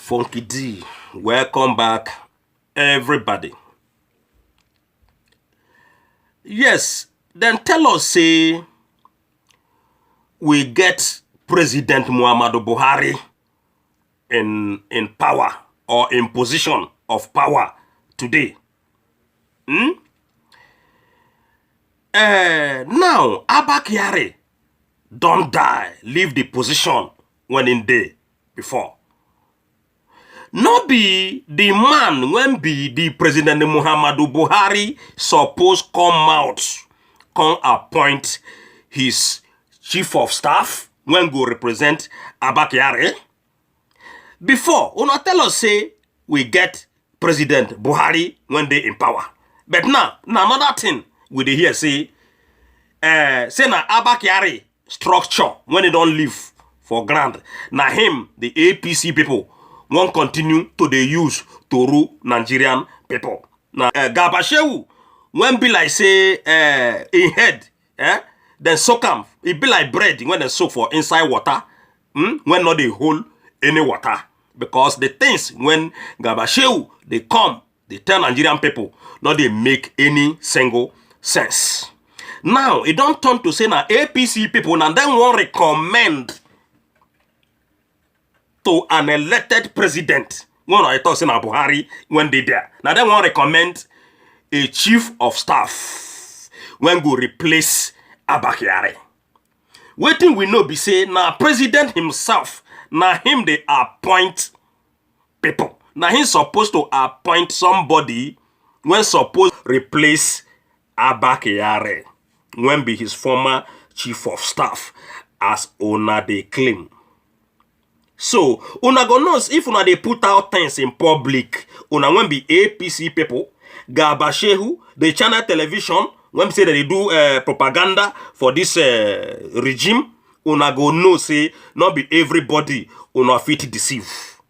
Funky D, welcome back, everybody. Yes, then tell us, say, we get President Muhammadu Buhari in power or in position of power today. Now, Abba Kyari don't die, leave the position when in day before. No be the man when be the President Muhammadu Buhari suppose come out, come appoint his chief of staff when go represent Abba Kyari. Before, una tell us say we get President Buhari when they in power. But now another thing we dey hear say na Abba Kyari structure when they don't live for ground. Now him, the APC people, won't continue to dey use to rule Nigerian people. Now Gabashewu, when be like say in head, then soak am. It be like bread when they soak for inside water, when not they hold any water. Because the things when Gabashewu they come, they tell Nigerian people, not they make any single sense. Now it don't turn to say na APC people and then won't recommend to an elected president. One I thought say na Buhari when they there. Now they won't recommend a chief of staff when go replace Abba Kyari. Waiting we know be say na president himself, na him they appoint people. Now he's supposed to appoint somebody when supposed replace Abba Kyari when be his former chief of staff as una they claim. So, una go know if una they put out things in public, una when be APC people, Gabashewu, the channel television, when say that they do propaganda for this regime, una go know say not be everybody una fit deceive.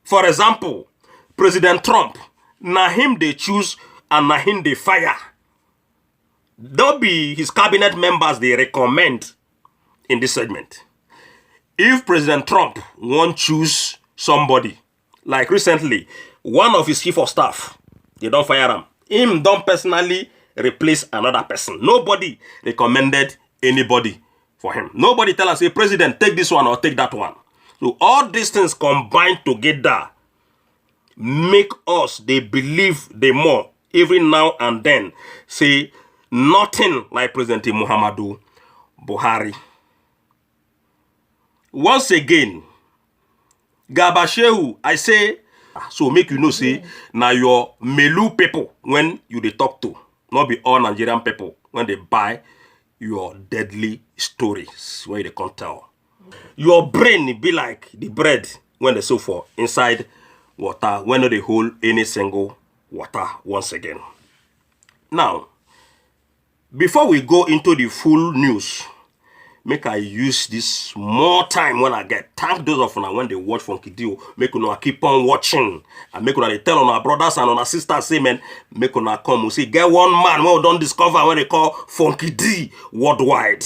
For example, President Trump, na him they choose and na him they fire. Don't be his cabinet members they recommend in this segment. If President Trump won't choose somebody, like recently, one of his chief of staff, they don't fire him. Him don't personally replace another person. Nobody recommended anybody for him. Nobody tell us, say, President, take this one or take that one. So all these things combined together make us, they believe the more, every now and then, say, nothing like President Muhammadu Buhari. Once again, Gabashewu, I say, so make you know, say, now your Melu people, when you they talk to, not be all Nigerian people, when they buy your deadly stories, when they can't tell. Your brain be like the bread when they so for inside water, when they hold any single water once again. Now, before we go into the full news, make I use this more time when I get. Thank those of you when they watch Funky D. Make you keep on watching. And make you they tell on our brothers and on our sisters, say, man, make you come. We see, get one man when we don't discover when they call Funky D worldwide.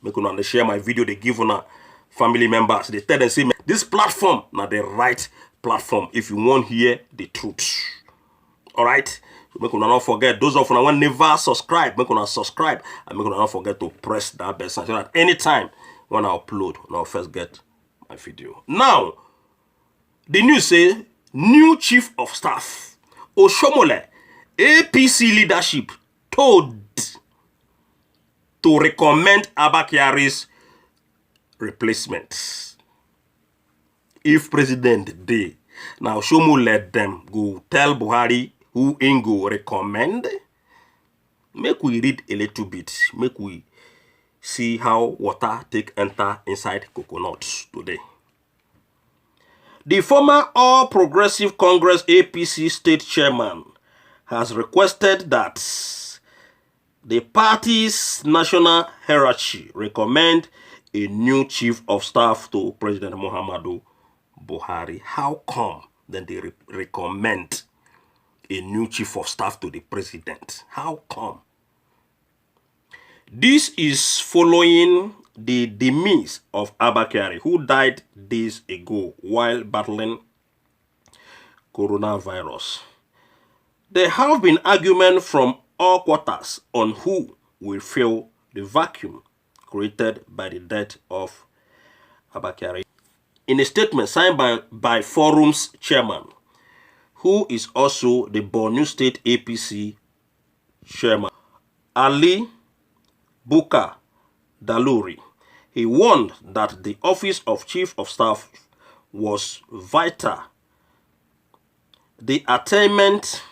Make you share my video, they give on our family members. They tell them, say, man, this platform, now the right platform if you want to hear the truth. Alright? So make you not forget, those of you who never subscribe, make you subscribe, and make you not forget to press that bell sign so that anytime when I upload, I'll first get my video. Now, the news say, new chief of staff, Oshomole, APC leadership told to recommend Abba Kyari's replacement. If President dey, now Shomo let them go tell Buhari who ain't go recommend. Make we read a little bit. Make we see how water take enter inside coconuts today. The former All Progressive Congress APC state chairman has requested that the party's national hierarchy recommend a new chief of staff to President Muhammadu Buhari. How come then they recommend a new chief of staff to the president? How come? This is following the demise of Abba Kyari, who died days ago while battling coronavirus. There have been arguments from all quarters on who will fill the vacuum created by the death of Abba Kyari. In a statement signed by Forum's chairman, who is also the Borno State APC chairman, Ali Buka Daluri, he warned that the office of Chief of Staff was vital. The attainment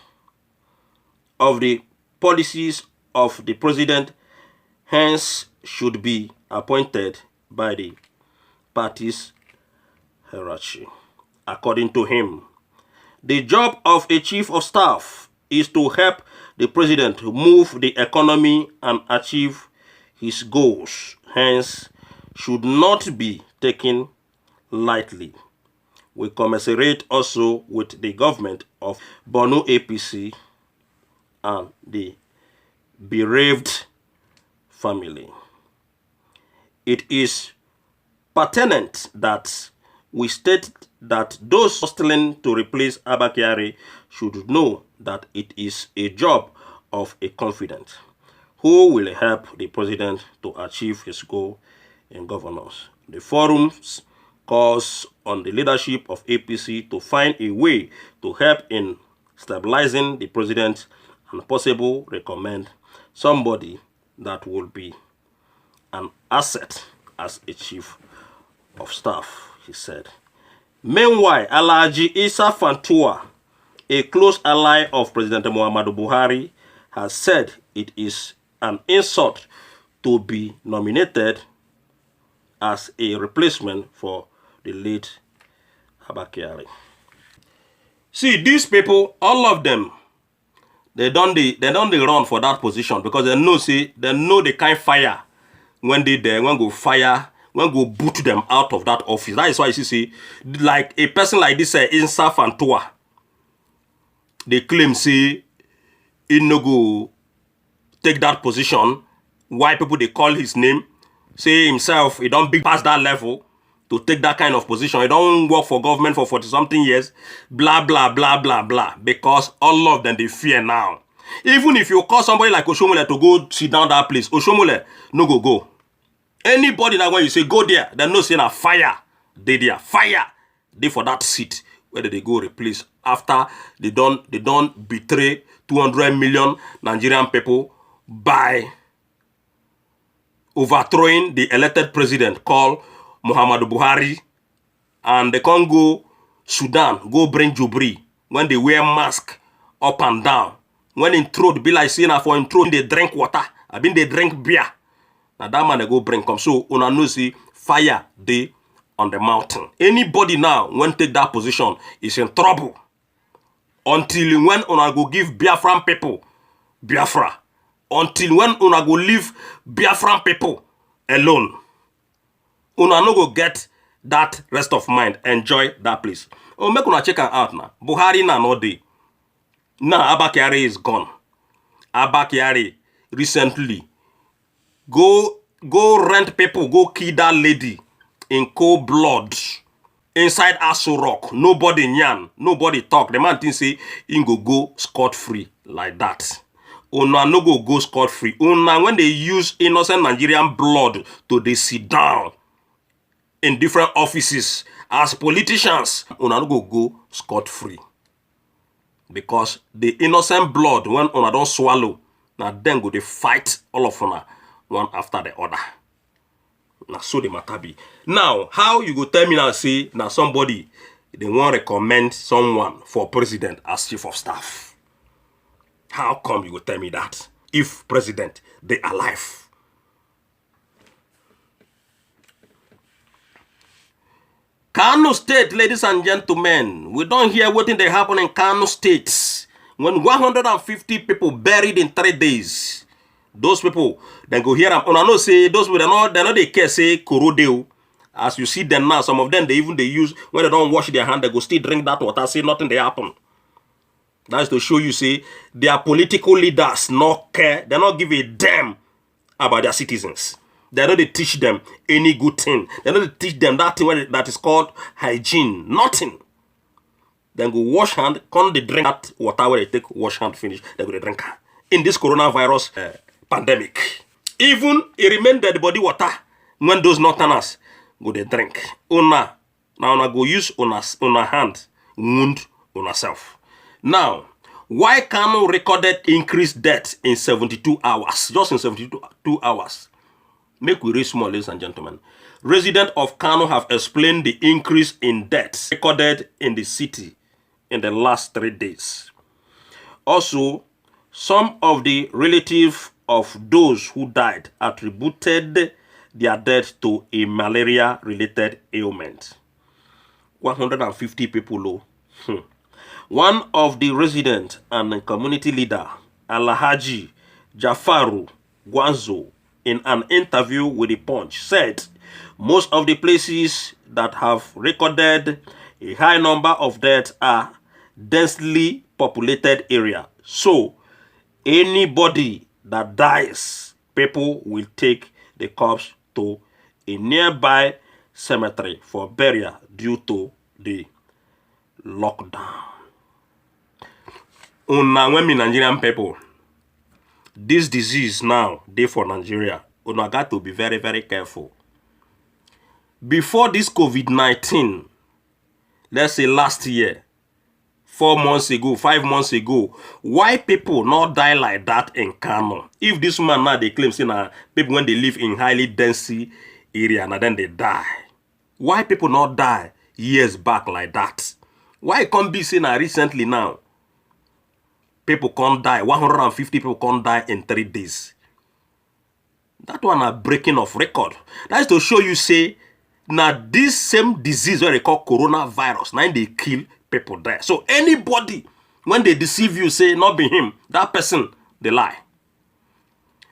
of the policies of the president hence should be appointed by the party's hierarchy. According to him, the job of a chief of staff is to help the president move the economy and achieve his goals, hence should not be taken lightly. We commiserate also with the government of Borno APC and the bereaved family. It is pertinent that we state that those hustling to replace Abba Kyari should know that it is a job of a confidant who will help the president to achieve his goal in governance. The forums calls on the leadership of APC to find a way to help in stabilizing the president and possibly recommend somebody that will be an asset as a chief of staff, he said. Meanwhile, Alhaji Issa Fantua, a close ally of President Muhammadu Buhari, has said it is an insult to be nominated as a replacement for the late Abba Kyari. See, these people, all of them, they don't run for that position because they know the kind fire when they there, when go fire, when go boot them out of that office. That is why you see, like a person like this, Issa Fantua, they claim say he no go take that position. Why people they call his name, say himself he don't be past that level to take that kind of position. He don't work for government for 40-something years, blah blah blah blah blah. Because all of them they fear now. Even if you call somebody like Oshomole to go sit down that place, Oshomole no go. Anybody that when you say go there, they know say na fire. They there fire. They for that seat where they go replace after they don't betray 200 million Nigerian people by overthrowing the elected president called Muhammadu Buhari, and they can't go Sudan, go bring Jubril when they wear mask up and down. When in throat be like saying for in throat they drink water, I mean they drink beer. Now that man they go bring come. So una know see fire they on the mountain. Anybody now when take that position is in trouble. Until when una go give Biafran people Biafra. Until when una go leave Biafran people alone. Una no go get that rest of mind. Enjoy that place. Oh, make una check out now. Buhari na no day. Now Abba Kyari is gone. Abba Kyari recently go rent people, go kill that lady in cold blood inside Aso Rock. Nobody nyan, nobody talk. The man think say he go scot-free like that. Una no go scot-free. Una when they use innocent Nigerian blood to they sit down in different offices as politicians, una no go scot-free. Because the innocent blood, when una don't swallow, now then go they fight all of una one after the other. Now so the matter be. Now, how you go tell me now say now somebody they want to recommend someone for president as chief of staff? How come you go tell me that if president they alive? Kano State, ladies and gentlemen, we don't hear what they happen in Kano State. When 150 people buried in 3 days, those people then go here and I know say those people they know they care say Korodeo. As you see them now, some of them they use when they don't wash their hand, they go still drink that water, say nothing they happen. That's to show you say their political leaders not care, they not give a damn about their citizens. They don't teach them any good thing. They don't teach them that thing that is called hygiene. Nothing. Then go wash hand, come they drink that water where they take wash hand finish, they go drink. In this coronavirus pandemic. Even it remain dead body water when those northerners go they drink. Now una go use una hand wound una self. Now, why Kano recorded increased death in 72 hours? Just in 72 hours. Make we read small, ladies and gentlemen. Residents of Kano have explained the increase in deaths recorded in the city in the last 3 days. Also, some of the relatives of those who died attributed their death to a malaria-related ailment. 150 people low. One of the residents and community leader, Alhaji Jafaru Gwanzo, in an interview with The Punch, said most of the places that have recorded a high number of deaths are densely populated area. So, anybody that dies, people will take the corpse to a nearby cemetery for burial due to the lockdown. When me Nigerian people, this disease now, they for Nigeria, una got to be very, very careful. Before this COVID-19, let's say last year, 4 months ago, 5 months ago, why people not die like that in Kano? If this man now they claim say na people when they live in highly dense area and then they die, why people not die years back like that? Why can't be seen recently now? People can't die. 150 people can't die in 3 days. That one a breaking of record. That's to show you say now this same disease where they call coronavirus, now they kill people there. So anybody when they deceive you say not be him, that person they lie.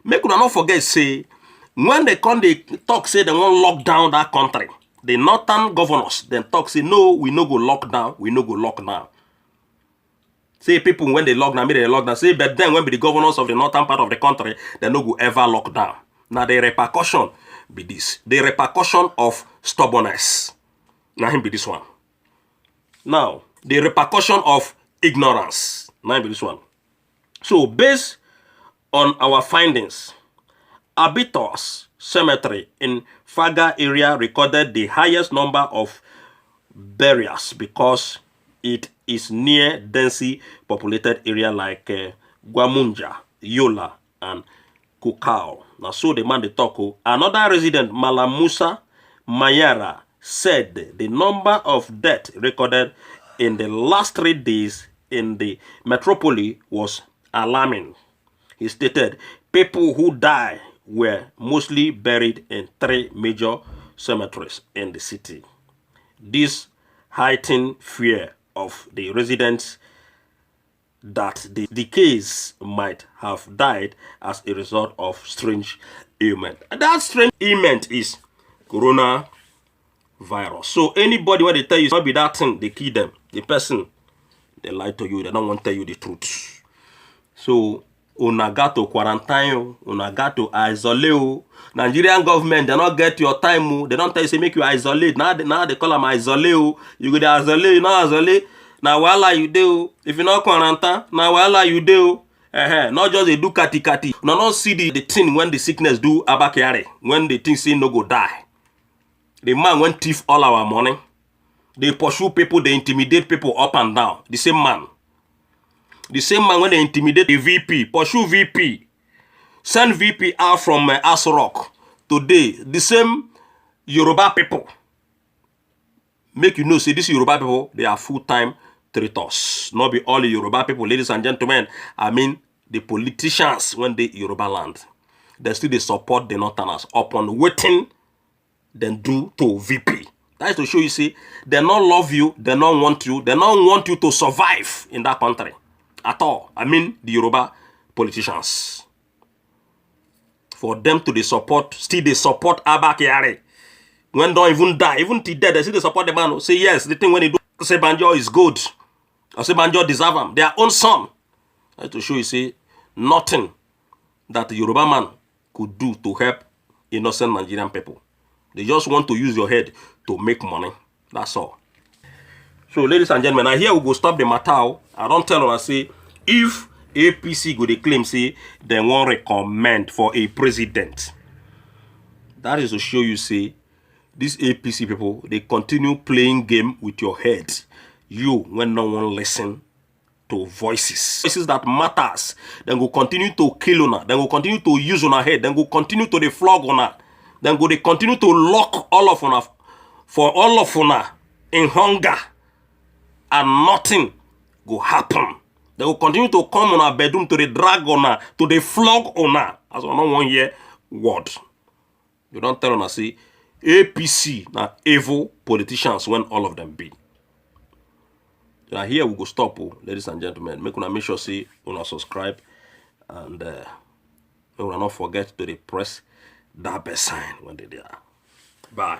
Make una not forget say when they come they talk say they want lock down that country. The northern governors then talk say no, we no go lock down, we no go lock down. Say people when they lock down, they lock down. Say but then when be the governors of the northern part of the country, they no go ever lock down. Now the repercussion be this. The repercussion of stubbornness. Now him be this one. Now the repercussion of ignorance. Now him be this one. So based on our findings, Abitos Cemetery in Faga area recorded the highest number of burials because it is near densely populated area like Guamunja, Yola, and Kukao. Now, so the man they talk. Another resident, Malamusa Mayara, said the number of deaths recorded in the last 3 days in the metropolis was alarming. He stated people who died were mostly buried in 3 major cemeteries in the city. This heightened fear of the residents that the case might have died as a result of strange ailment. And that strange ailment is coronavirus. So anybody when they tell you it's not be that thing, they kill them. The person, they lie to you, they don't want to tell you the truth. So una got to quarantine, una got to isolate. Nigerian government, they not get your time. They don't tell you say make you isolate. Now they call them isolate. You go to isolate, you not isolate. Now while you do, if you not quarantine, now while you do, not just they do kati. No, not see the thing when the sickness do abakiare. When the thing say no go die. The man went thief all our money. They pursue people, they intimidate people up and down. The same man. The same man when they intimidate the VP, pursue VP, send VP out from Asrock. Today, the same Yoruba people. Make you know, say this Yoruba people, they are full-time traitors. Not be all the Yoruba people, ladies and gentlemen. I mean, the politicians when they Yoruba land. They still they support the Northerners upon waiting then do to VP. That is to show you, see, they don't love you, they don't want you, they don't want you to survive in that country. At all. I mean the Yoruba politicians. For them to the support, still they support Abba Kyari. When don't even die, even till dead, they still they support the man. Say yes, the thing when they do say Banjo is good. Or say Banjo deserve them. Their own son. That to show you, see, nothing that the Yoruba man could do to help innocent Nigerian people. They just want to use your head to make money. That's all. So, ladies and gentlemen, now here we go stop the matter. I don't tell them, I say, if APC go they claim, say, they won't recommend for a president. That is to show you, say, these APC people, they continue playing game with your head. You, when no one listen to voices that matters, then go continue to kill una, then go continue to use una head, then go continue to the flog una, then go they continue to lock all of una for all of una in hunger, and nothing go happen. They will continue to come on our bedroom to the drag una, to the flog una. As on one year word. You don't tell una say APC now evil politicians when all of them be. Now here we go stop, ladies and gentlemen. Make sure say una subscribe and una not forget to press that bell sign when they there. Bye.